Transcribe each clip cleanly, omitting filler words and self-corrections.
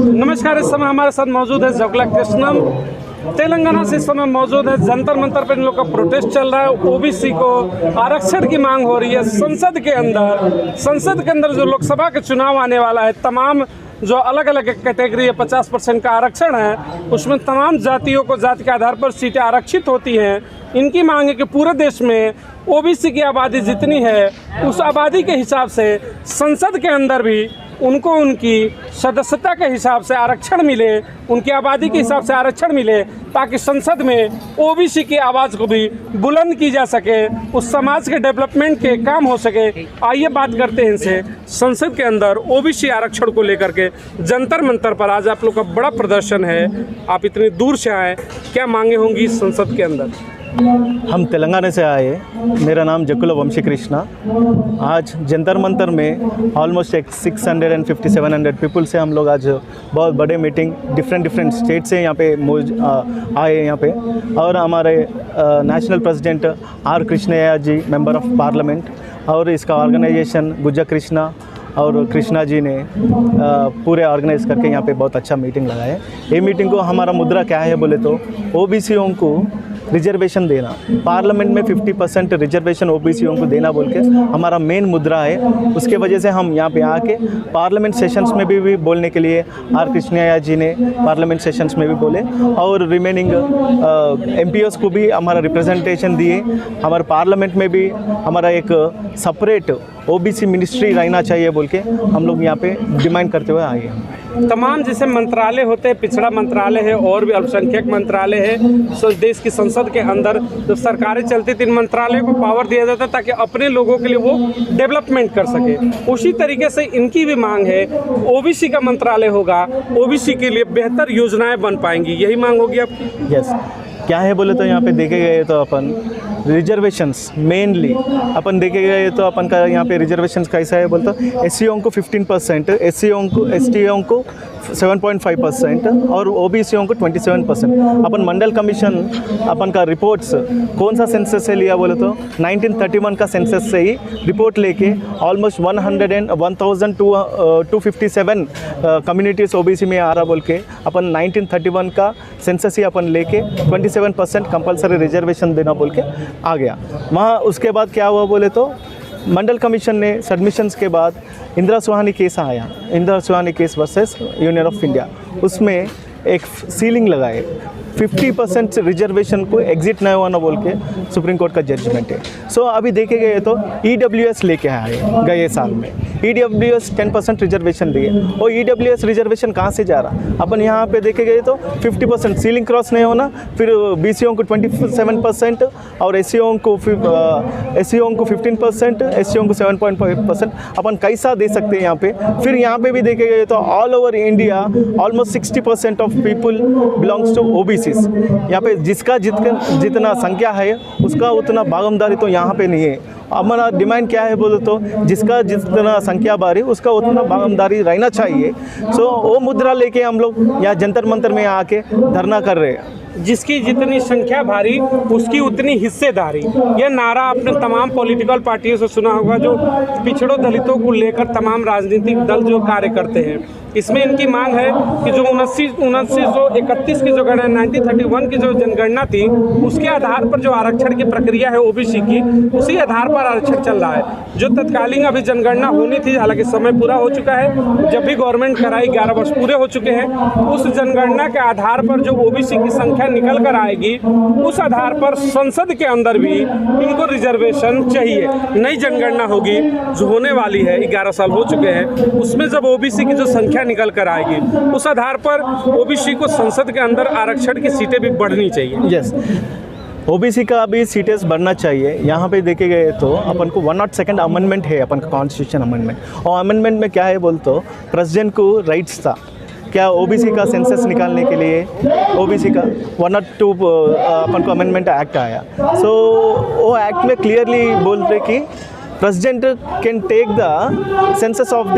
नमस्कार। इस समय हमारे साथ मौजूद है जगला कृष्णम, तेलंगाना से इस समय मौजूद है। जंतर मंतर पर इन लोग का प्रोटेस्ट चल रहा है। ओबीसी को आरक्षण की मांग हो रही है। संसद के अंदर जो लोकसभा के चुनाव आने वाला है, तमाम जो अलग अलग कैटेगरी है, 50% का आरक्षण है, उसमें तमाम जातियों को जाति के आधार पर सीटें आरक्षित होती हैं। इनकी मांग है कि पूरे देश में ओबीसी की आबादी जितनी है, उस आबादी के हिसाब से संसद के अंदर भी उनको उनकी सदस्यता के हिसाब से आरक्षण मिले, उनकी आबादी के हिसाब से आरक्षण मिले, ताकि संसद में ओबीसी की आवाज़ को भी बुलंद की जा सके, उस समाज के डेवलपमेंट के काम हो सके। आइए बात करते हैं इनसे। संसद के अंदर ओबीसी आरक्षण को लेकर के जंतर मंतर पर आज आप लोग का बड़ा प्रदर्शन है। आप इतनी दूर से आए, क्या मांगे होंगी संसद के अंदर? हम तेलंगाना से आए। मेरा नाम जकुला वंशी कृष्णा। आज जंतर मंतर में ऑलमोस्ट 650-700 पीपल से हम लोग आज बहुत बड़े मीटिंग डिफरेंट स्टेट से यहाँ पे आए यहाँ पे। और हमारे national president R Krishnaiah ji, member of parliament, और इसका ऑर्गेनाइजेशन गुज्जा कृष्णा और कृष्णा जी ने पूरे ऑर्गेनाइज करके यहाँ पे बहुत अच्छा मीटिंग लगाए। ये मीटिंग को हमारा मुद्रा क्या है बोले तो ओबीसीओं को रिजर्वेशन देना, पार्लियामेंट में 50% रिजर्वेशन ओबीसीओं को देना बोल के हमारा मेन मुद्रा है। उसके वजह से हम यहाँ पे आके पार्लियामेंट सेशंस में भी बोलने के लिए आर कृष्णैया जी ने पार्लियामेंट सेशंस में भी बोले, और रिमेनिंग एमपीओस को भी हमारा रिप्रेजेंटेशन दिए। हमारे पार्लियामेंट में भी हमारा एक सेपरेट ओबीसी मिनिस्ट्री रहना चाहिए बोल के हम लोग यहाँ पे डिमांड करते हुए आए हैं। तमाम जैसे मंत्रालय होते हैं, पिछड़ा मंत्रालय है और भी अल्पसंख्यक मंत्रालय है, देश की संसद के अंदर जो सरकारें चलती थी, इन मंत्रालयों को पावर दिया जाता ताकि अपने लोगों के लिए वो डेवलपमेंट कर सके। उसी तरीके से इनकी भी मांग है, ओबीसी का मंत्रालय होगा, ओबीसी के लिए बेहतर योजनाएं बन पाएंगी, यही मांग होगी आपकी? यस। क्या है बोले तो यहाँ पे देखे गए तो अपन रिजर्वेशंस मेनली अपन देखे गए तो अपन का यहाँ पे रिजर्वेशंस कैसा है बोलते तो एससीओं को 15%, एसटीओं को 7.5% और ओबीसीओं को 27%। अपन मंडल कमीशन अपन का रिपोर्ट्स कौन सा सेंसस से लिया बोले तो 1931 का सेंसस से ही रिपोर्ट लेके ऑलमोस्ट 1257 कम्युनिटीज़ ओबीसी में आ रहा बोल के अपन 1931 का सेंसस ही अपन लेके 27% कंपलसरी रिजर्वेशन देना बोल के आ गया। वहाँ उसके बाद क्या हुआ बोले तो मंडल कमीशन ने सबमिशंस के बाद इंदिरा सुहानी केस आया, Indira Sawhney case versus union of India. उसमें एक सीलिंग लगाए, 50% रिजर्वेशन को एग्जिट नहीं होना बोल के सुप्रीम कोर्ट का जजमेंट है। सो अभी देखे गए तो ईडब्ल्यूएस लेके आए गए साल में, ईडब्ल्यूएस 10% रिजर्वेशन दिए। और ईडब्ल्यूएस रिजर्वेशन कहाँ से जा रहा? अपन यहाँ पे देखे गए तो 50% सीलिंग क्रॉस नहीं होना, फिर बीसीओं को 27% और एससीओं को 15%, एससीओं को 7.5%। अपन कैसा दे सकते हैं यहाँ पे? फिर यहाँ पे भी देखे गए तो all over India almost 60% of people belongs to OBC. यहाँ पे जिसका जितना संख्या है उसका उतना भागीदारी तो यहाँ पे नहीं है। हमारा डिमांड क्या है बोलो तो जिसका जितना संख्या बारी उसका उतना भागीदारी रहना चाहिए। सो वो मुद्रा लेके हम लोग यहाँ जंतर मंतर में आके धरना कर रहे हैं। जिसकी जितनी संख्या भारी उसकी उतनी हिस्सेदारी, यह नारा आपने तमाम पॉलिटिकल पार्टियों से सुना होगा, जो पिछड़ों दलितों को लेकर तमाम राजनीतिक दल जो कार्य करते हैं। इसमें इनकी मांग है कि जो 1931 की जो गणना 1931 की जो जनगणना थी, उसके आधार पर जो आरक्षण की प्रक्रिया है ओबीसी की, उसी आधार पर आरक्षण चल रहा है। जो तत्कालीन अभी जनगणना होनी थी, हालांकि समय पूरा हो चुका है, जब भी गवर्नमेंट कराई 11 वर्ष पूरे हो चुके हैं, उस जनगणना के आधार पर जो ओबीसी की संख्या निकल कर आएगी, उस आधार पर संसद के अंदर भी इनको रिजर्वेशन चाहिए। नई जनगणना होगी जो होने वाली है, 11 साल हो चुके हैं, उसमें जब ओबीसी की जो संख्या निकल कर आएगी, उस आधार पर ओबीसी को संसद के अंदर आरक्षण की सीटें भी बढ़नी चाहिए। यस, ओबीसी का भी सीटेस बढ़ना चाहिए। यहाँ पे देखे गए तो अपन को 102nd अमेंडमेंट है अपन का कॉन्स्टिट्यूशन अमेंडमेंट, और अमेंडमेंट में क्या है बोल तो प्रेसिडेंट को राइट्स था क्या ओबीसी का सेंसस निकालने के लिए। ओबीसी का 102 अपन को अमेंडमेंट एक्ट आया। सो वो एक्ट में क्लियरली बोल रहे कि president can take the census of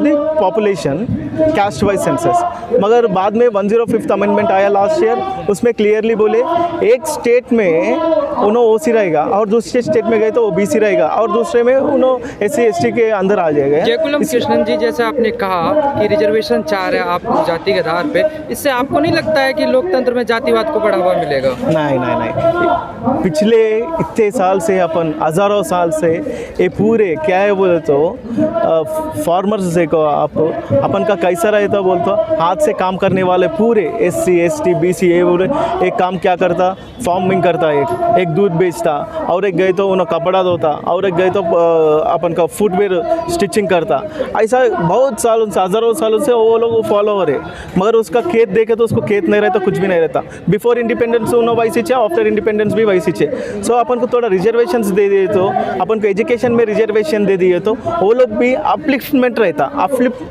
the population, caste wise census. मगर बाद में 105th अमेंडमेंट आया लास्ट ईयर, उसमें क्लियरली बोले एक स्टेट में उन्होंने ओसी रहेगा और दूसरे स्टेट में गए तो ओबीसी रहेगा और दूसरे में उन्होंने एससी एसटी के अंदर आ जाएगा। जयकुलम कृष्णन जी, जैसे आपने कहा कि रिजर्वेशन चाह रहे हैं आप जाति के आधार पे, इससे आपको नहीं लगता है कि लोकतंत्र में जातिवाद को बढ़ावा मिलेगा? नहीं, पिछले इतने साल से अपन हज़ारों साल से ये पूरे क्या है बोले तो फार्मर्स देखो आप, अपन का कैसा रहता बोलते हाथ से काम करने वाले पूरे एससी एसटी बीसी ये बोले एक काम क्या करता, फार्मिंग करता, एक दूध बेचता और एक गए तो उन्हें कपड़ा धोता और एक गए तो अपन का फुटवेयर स्टिचिंग करता। ऐसा बहुत सालों से हज़ारों सालों से वो लोग फॉलो हो रहे, मगर उसका खेत देखे तो उसको खेत नहीं रहता, कुछ भी नहीं रहता। बिफोर इंडिपेंडेंस उन्होंने वैसे चे, आफ्टर इंडिपेंडेंस भी वैसे चे। सो अपन को थोड़ा रिजर्वेशंस दे दिए तो, अपन को एजुकेशन में रिजर्वेशन दे दिए तो वो लोग भी अपलिफ्टमेंट रहता।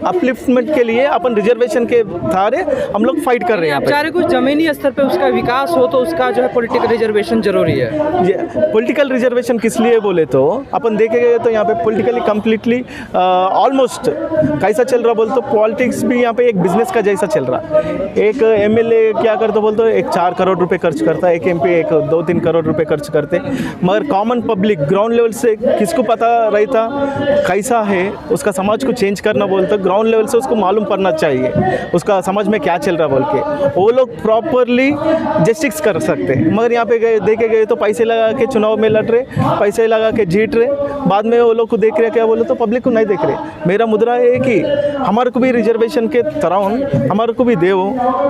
अपलिफ्टमेंट के लिए अपन रिजर्वेशन के थारे हम लोग फाइट कर रहे हैं। आप चाह रहे कुछ ज़मीनी स्तर पे उसका विकास हो तो उसका जो है पॉलिटिकल रिजर्वेशन जरूरी है। ये पॉलिटिकल रिजर्वेशन किस लिए बोले तो अपन देखे गए तो यहाँ पे पॉलिटिकली कम्प्लीटली ऑलमोस्ट कैसा चल रहा बोलते तो पॉलिटिक्स भी यहाँ पे एक बिजनेस का जैसा चल रहा। एक एमएलए क्या करता बोलते एक 4 करोड़ रुपए खर्च करता, एक एमपी एक 2-3 करोड़ रुपए खर्च करते, मगर कॉमन पब्लिक ग्राउंड लेवल से किसको पता रहता कैसा है उसका समाज को चेंज करना बोलते, ग्राउंड लेवल से उसको मालूम पड़ना चाहिए उसका समाज में क्या चल रहा बोल के, वो लोग प्रॉपरली जस्टिस कर सकते। मगर यहाँ पे गए देखे गए तो पैसे लगा के चुनाव में लड़ रहे, पैसे लगा के जीत रहे, बाद में वो लोग को देख रहे क्या बोले तो पब्लिक को नहीं देख रहे। मेरा मुद्रा है कि हमारे को भी रिजर्वेशन के तरह हमारे को भी दे,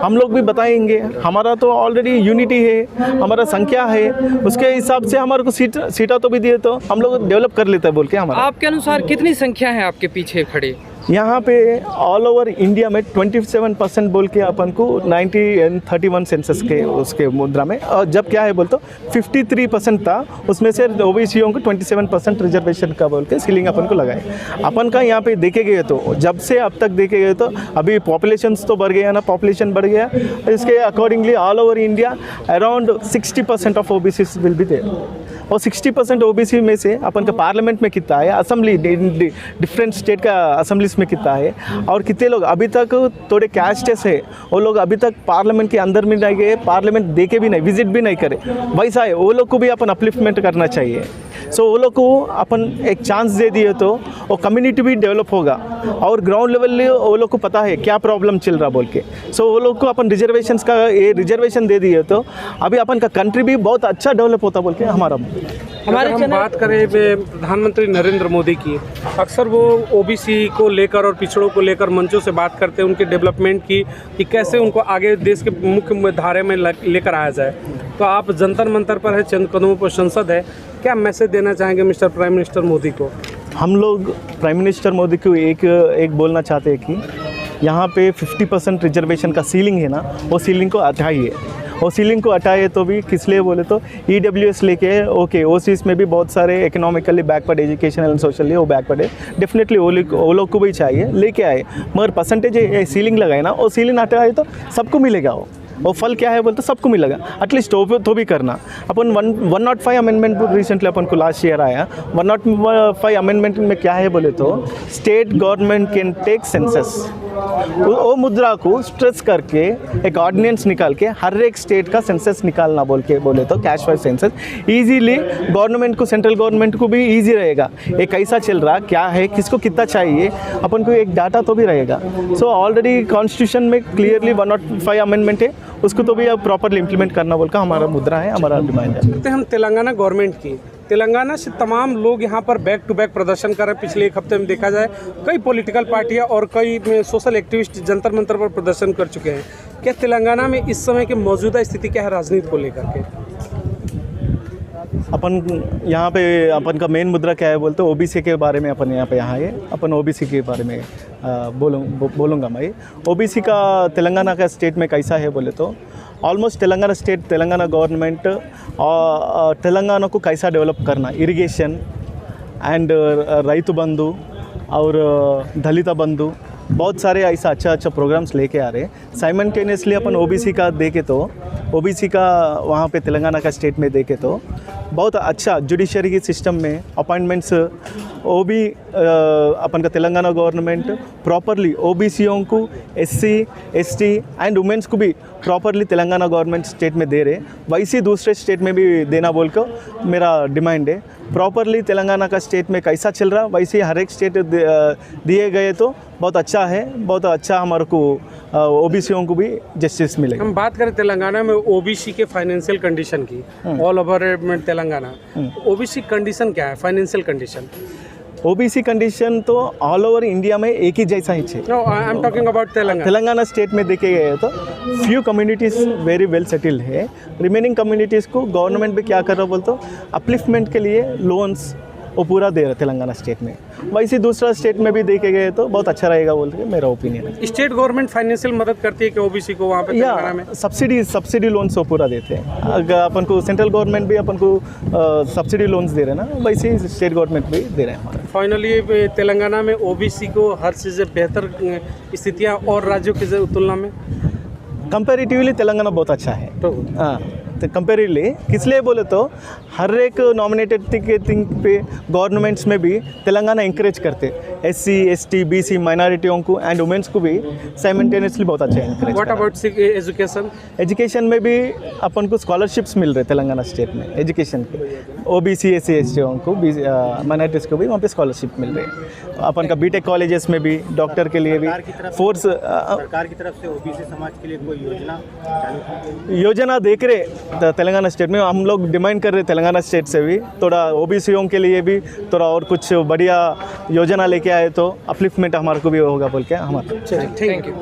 हम लोग भी बताएंगे। हमारा तो ऑलरेडी यूनिटी है, हमारा संख्या है, उसके हिसाब से हमारे को सीटा तो भी दिए तो हम लोग डेवलप कर लेते हैं बोल के। हमारा आपके अनुसार कितनी संख्या है आपके पीछे खड़ी? यहाँ पे ऑल ओवर इंडिया में 27% बोल के अपन को 1931 सेंसस के उसके मुद्रा में, और जब क्या है बोल तो 53% था, उसमें से ओबीसीओं को 27% रिजर्वेशन का बोल के सीलिंग अपन को लगाए। अपन का यहाँ पे देखे गए तो जब से अब तक देखे गए तो अभी पॉपुलेशन तो बढ़ गया ना, पॉपुलेशन बढ़ गया, इसके accordingly all over India around 60% of OBC will be there. और 60% ओबीसी में से अपन का पार्लियामेंट में कितना है, असेंबली डिफरेंट स्टेट का असेंबलीज में कितना है, और कितने लोग अभी तक थोड़े कैस्टेस है वो लोग अभी तक पार्लियामेंट के अंदर में नहीं गए, पार्लियामेंट देखे भी नहीं, विजिट भी नहीं करे, वैसा है वो लोग को भी अपन अपलिफ्टमेंट करना चाहिए। सो वो लोग को अपन एक चांस दे दिए तो वो कम्युनिटी भी डेवलप होगा और ग्राउंड लेवल वो लोग को पता है क्या प्रॉब्लम चल रहा बोल के। सो वो लोग को अपन रिजर्वेशंस का ये रिजर्वेशन दे दिए तो अभी अपन का कंट्री भी बहुत अच्छा डेवलप होता बोल के हमारा। हमारे हम बात करें प्रधानमंत्री नरेंद्र मोदी की, अक्सर वो ओबीसी को लेकर और पिछड़ों को लेकर मंचों से बात करते हैं उनके डेवलपमेंट की, कि कैसे उनको आगे देश के मुख्य धारे में लेकर आया जाए। तो आप जंतर मंतर पर है, चंद कदमों पर संसद है, क्या मैसेज देना चाहेंगे मिस्टर प्राइम मिनिस्टर मोदी को? हम लोग प्राइम मिनिस्टर मोदी को एक बोलना चाहते हैं कि यहाँ पे 50% रिजर्वेशन का सीलिंग है ना, वो सीलिंग को हटाइए। और सीलिंग को हटाए तो भी किस लिए बोले तो EWS लेके ओके, ओसीस में भी बहुत सारे economically backward, educational and socially वो बैकवर्ड है, डेफिनेटली वो लोग को भी चाहिए, लेके आए, मगर परसेंटेज सीलिंग लगाए ना, वो सीलिंग हटाए तो सबको मिलेगा। वो फल क्या है बोलते सबको मिलेगा, एटलीस्ट तो भी करना। अपन 105 अमेंडमेंट रिसेंटली अपन को लास्ट ईयर आया, 105 अमेंडमेंट में क्या है बोले तो state government can take census, वो मुद्रा को स्ट्रेस करके एक ऑर्डिनेंस निकाल के हर एक स्टेट का सेंसस निकालना बोले तो cash wise census easily government को, सेंट्रल गवर्नमेंट को भी ईजी रहेगा, ये कैसा चल रहा क्या है, किसको कितना चाहिए, अपन को एक डाटा तो भी रहेगा। सो ऑलरेडी कॉन्स्टिट्यूशन में क्लियरली 105 अमेंडमेंट है, उसको तो भी अब प्रॉपरली इम्प्लीमेंट करना बोल का हमारा मुद्रा है, हमारा डिमांड है। हम तेलंगाना गवर्नमेंट की, तेलंगाना से तमाम लोग यहाँ पर बैक टू बैक प्रदर्शन कर रहे हैं। पिछले एक हफ्ते में देखा जाए कई पॉलिटिकल पार्टियाँ और कई सोशल एक्टिविस्ट जंतर मंतर पर प्रदर्शन कर चुके हैं। क्या तेलंगाना में इस समय की मौजूदा स्थिति क्या है राजनीति को लेकर के? अपन यहाँ पे अपन का मेन मुद्रा क्या है बोलते ओबीसी के बारे में अपन यहाँ है, अपन ओबीसी के बारे में बोलूँगा मैं। ओबीसी का तेलंगाना का स्टेट में कैसा है बोले तो ऑलमोस्ट तेलंगाना गवर्नमेंट और तेलंगाना को कैसा डेवलप करना, इरिगेशन एंड रैतु बंधु और दलित बंधु, बहुत सारे ऐसा अच्छा प्रोग्राम्स लेके आ रहे हैं। साइमल्टेनियसली अपन ओबीसी का देखे तो ओबीसी का वहाँ पे तेलंगाना का स्टेट में देखे तो बहुत अच्छा जुडिशरी की सिस्टम में अपॉइंटमेंट्स वो भी अपन का तेलंगाना गवर्नमेंट प्रॉपरली ओबीसीओं को एससी एसटी एंड वुमेन्स को भी प्रॉपरली तेलंगाना गवर्नमेंट स्टेट में दे रहे, वैसे दूसरे स्टेट में भी देना बोल कर मेरा डिमांड है। प्रॉपरली तेलंगाना का स्टेट में कैसा चल रहा वैसे हर एक स्टेट दिए गए तो बहुत अच्छा है, बहुत अच्छा हमारे को ओबीसीओं को भी जस्टिस मिलेगा। हम बात करें तेलंगाना में ओबीसी के फाइनेंशियल कंडीशन की, all over Telangana OBC condition क्या है, फाइनेंशियल कंडीशन? ओबीसी कंडीशन तो ऑल ओवर इंडिया में एक ही जैसा ही है। No, I am talking about Telangana. Telangana state में देखे गए तो few communities very well settled है, रिमेनिंग कम्युनिटीज़ को गवर्नमेंट भी क्या कर रहा बोलते अपलिफ्टमेंट के लिए लोन्स वो पूरा दे रहा तेलंगाना स्टेट में, वैसे दूसरा स्टेट में भी देखे गए तो बहुत अच्छा रहेगा बोल के मेरा ओपिनियन है। स्टेट गवर्नमेंट फाइनेंशियल मदद करती है कि ओबीसी को वहाँ पे तेलंगाना में? या सब्सिडी लोन्स वो पूरा देते हैं। अगर अपन को सेंट्रल गवर्नमेंट भी अपन को सब्सिडी लोन्स दे रहे हैं ना, वैसे ही स्टेट गवर्नमेंट भी दे रहे हैं हमारा। फाइनली तेलंगाना में ओबीसी को हर चीज़ से बेहतर स्थितियाँ और राज्यों की तुलना में कंपेरेटिवली तेलंगाना बहुत अच्छा है। तो हाँ, तो कंपेरेटिवली किस लिए बोले तो हर एक नॉमिनेटेड थिंग पे गवर्नमेंट्स में भी तेलंगाना इंकरेज करते एससी एसटी बीसी माइनॉरिटियों को एंड वुमेन्स को भी साइमल्टेनियसली बहुत अच्छा encourage. What about education? Education में भी अपन को स्कॉलरशिप्स मिल रहे तेलंगाना स्टेट में एजुकेशन के, ओबीसी एससी एसटी को माइनॉरिटीज़ को भी वहाँ पे स्कॉलरशिप मिल रही है। अपन का बीटेक कॉलेजेस में भी डॉक्टर के लिए भी फोर्स सरकार की तरफ से ओबीसी समाज के लिए कोई योजना देख रहे तेलंगाना स्टेट में। हम लोग डिमांड कर रहे तेलंगाना स्टेट से भी थोड़ा ओबीसीओं के लिए भी थोड़ा और कुछ बढ़िया योजना लेके आए तो अपलिफ्टमेंट हमारे को भी होगा बोल के हमारा। Thank you.